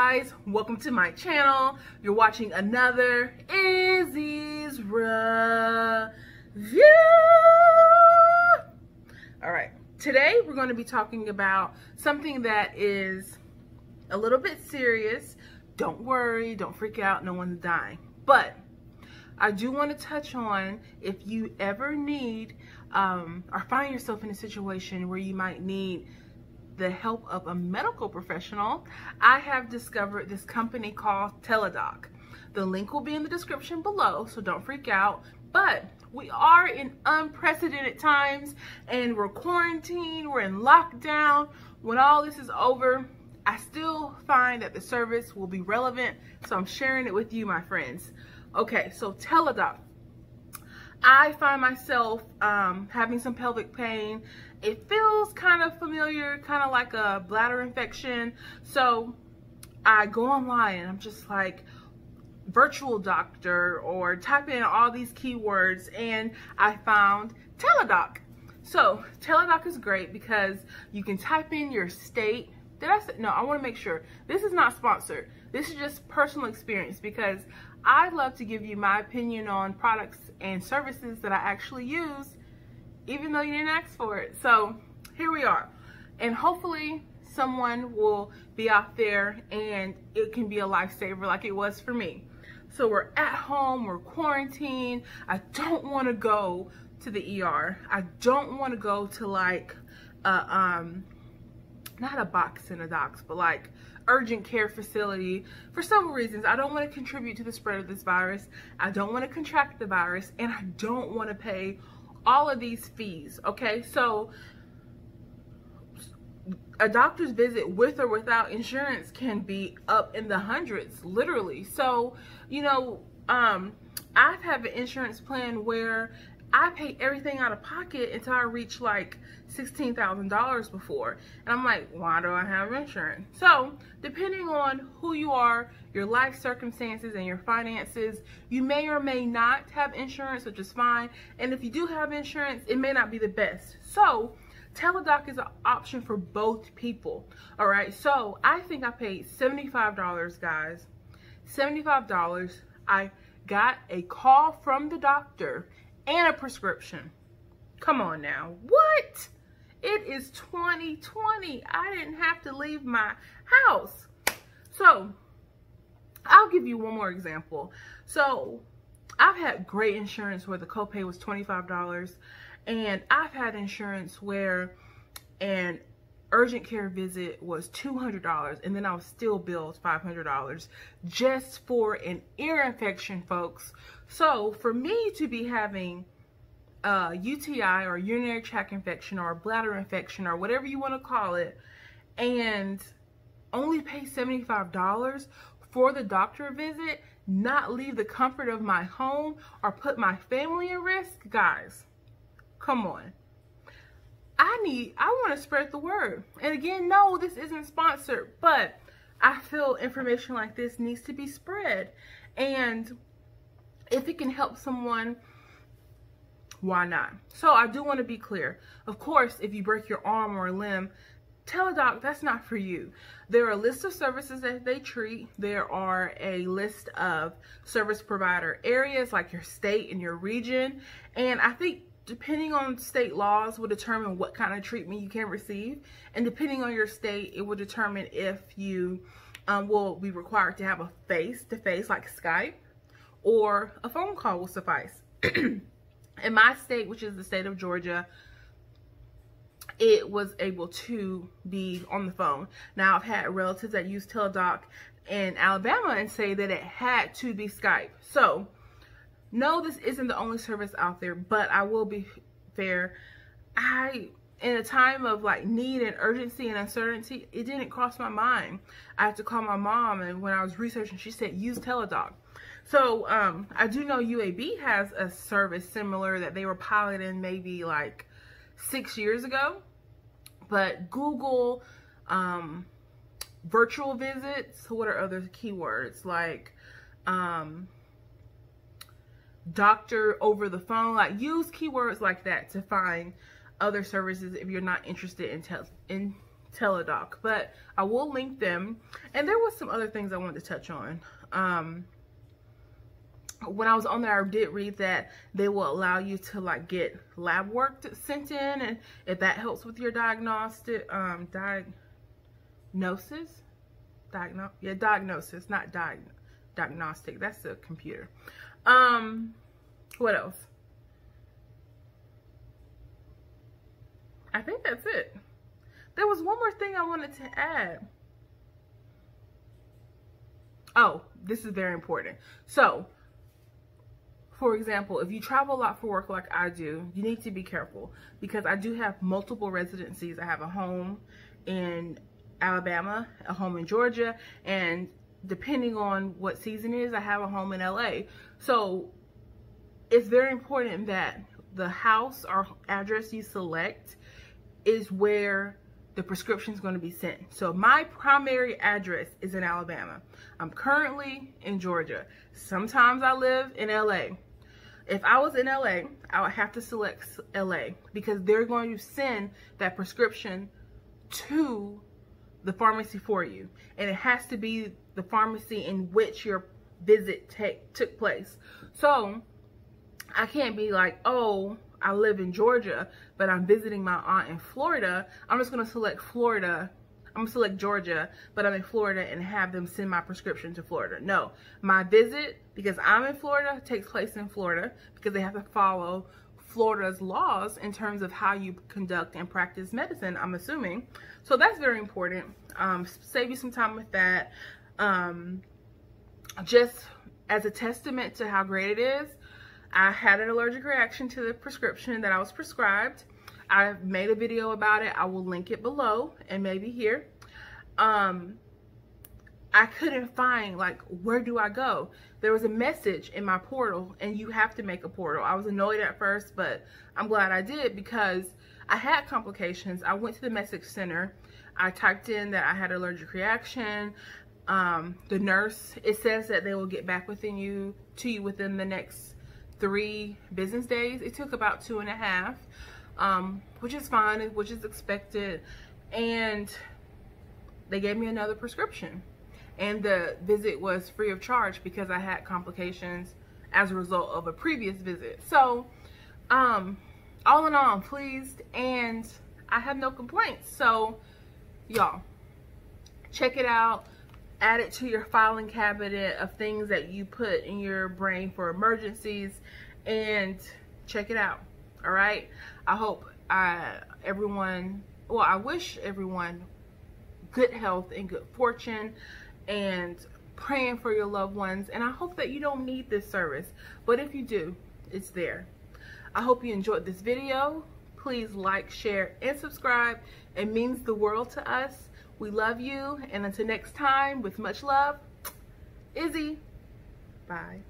guys, welcome to my channel. You're watching another Izzy's Review. Alright, today we're going to be talking about something that is a little bit serious. Don't worry, don't freak out, no one's dying. But I do want to touch on if you ever need or find yourself in a situation where you might need the help of a medical professional. I have discovered this company called Teladoc. The link will be in the description below, so don't freak out. But we are in unprecedented times and we're quarantined, we're in lockdown. When all this is over, I still find that the service will be relevant, so I'm sharing it with you, my friends. Okay, so Teladoc. I find myself having some pelvic pain. It feels kind of familiar, kind of like a bladder infection. So I go online and I'm just like, virtual doctor, or type in all these keywords, and I found Teladoc. So Teladoc is great because you can type in your state. Did I say, no, I want to make sure. This is not sponsored. This is just personal experience because I love to give you my opinion on products and services that I actually use, even though you didn't ask for it. So here we are. And hopefully someone will be out there and it can be a lifesaver like it was for me. So we're at home, we're quarantined. I don't want to go to the ER. I don't want to go to like not a box in a docs, but like urgent care facility for several reasons. I don't want to contribute to the spread of this virus. I don't want to contract the virus, and I don't want to pay all of these fees. Okay, so a doctor's visit with or without insurance can be up in the hundreds, literally. So, you know, I've had an insurance plan where I pay everything out of pocket until I reach like $16,000 before. And I'm like, why do I have insurance? So depending on who you are, your life circumstances and your finances, you may or may not have insurance, which is fine. And if you do have insurance, it may not be the best. So Teladoc is an option for both people. All right. So I think I paid $75, guys. $75. I got a call from the doctor and a prescription. Come on now. What? It is 2020. I didn't have to leave my house. So I'll give you one more example. So I've had great insurance where the copay was $25, and I've had insurance where an urgent care visit was $200, and then I was still billed $500 just for an ear infection, folks. So for me to be having a UTI or urinary tract infection or a bladder infection or whatever you want to call it, and only pay $75 for the doctor visit, not leave the comfort of my home or put my family at risk, guys, come on. I want to spread the word. And again, no, this isn't sponsored, but I feel information like this needs to be spread. And if it can help someone, why not? So I do want to be clear. Of course, if you break your arm or a limb, Teladoc, that's not for you. There are a list of services that they treat. There are a list of service provider areas like your state and your region. And I think depending on state laws will determine what kind of treatment you can receive. And depending on your state, it will determine if you will be required to have a face-to-face like Skype, or a phone call will suffice. In my state, which is the state of Georgia, it was able to be on the phone. Now, I've had relatives that use Teladoc in Alabama and say that it had to be Skype. So no, this isn't the only service out there, but I will be fair. In a time of like need and urgency and uncertainty, it didn't cross my mind. I had to call my mom, and when I was researching, she said, use Teladoc. So I do know UAB has a service similar that they were piloting maybe like 6 years ago. But Google virtual visits. What are other keywords? Like doctor over the phone. Like use keywords like that to find other services if you're not interested in Teladoc, but I will link them. And there was some other things I wanted to touch on. When I was on there, I did read that they will allow you to like get lab work sent in, and if that helps with your diagnosis, diagnosis, not diagnostic. That's the computer. What else? I think that's it. There was one more thing I wanted to add. Oh, this is very important. So, for example, if you travel a lot for work like I do, you need to be careful, because I do have multiple residencies. I have a home in Alabama, a home in Georgia, and depending on what season it is, I have a home in LA. So it's very important that the house or address you select is where the prescription is going to be sent. So my primary address is in Alabama. I'm currently in Georgia. Sometimes I live in LA. If I was in LA, I would have to select LA, because they're going to send that prescription to the pharmacy for you. And it has to be the pharmacy in which your visit took place. So I can't be like, oh, I live in Georgia, but I'm visiting my aunt in Florida. I'm just going to select Florida. I'm going to select Georgia, but I'm in Florida, and have them send my prescription to Florida. No, my visit, because I'm in Florida, takes place in Florida, because they have to follow Florida's laws in terms of how you conduct and practice medicine, I'm assuming. So that's very important. Save you some time with that. Just as a testament to how great it is, I had an allergic reaction to the prescription that I was prescribed. I made a video about it. I will link it below and maybe here. I couldn't find, like, where do I go? There was a message in my portal, and you have to make a portal. I was annoyed at first, but I'm glad I did, because I had complications. I went to the message center. I typed in that I had an allergic reaction. The nurse, it says that they will get back to you within the next 3 business days. It took about 2.5, which is fine, which is expected. And they gave me another prescription, and the visit was free of charge because I had complications as a result of a previous visit. So all in all, I'm pleased, and I have no complaints. So y'all, check it out. Add it to your filing cabinet of things that you put in your brain for emergencies, and check it out. All right, I hope I wish everyone good health and good fortune, and praying for your loved ones. And I hope that you don't need this service, but if you do, it's there. I hope you enjoyed this video. Please like, share, and subscribe. It means the world to us. We love you, and until next time, with much love, Izzy. Bye.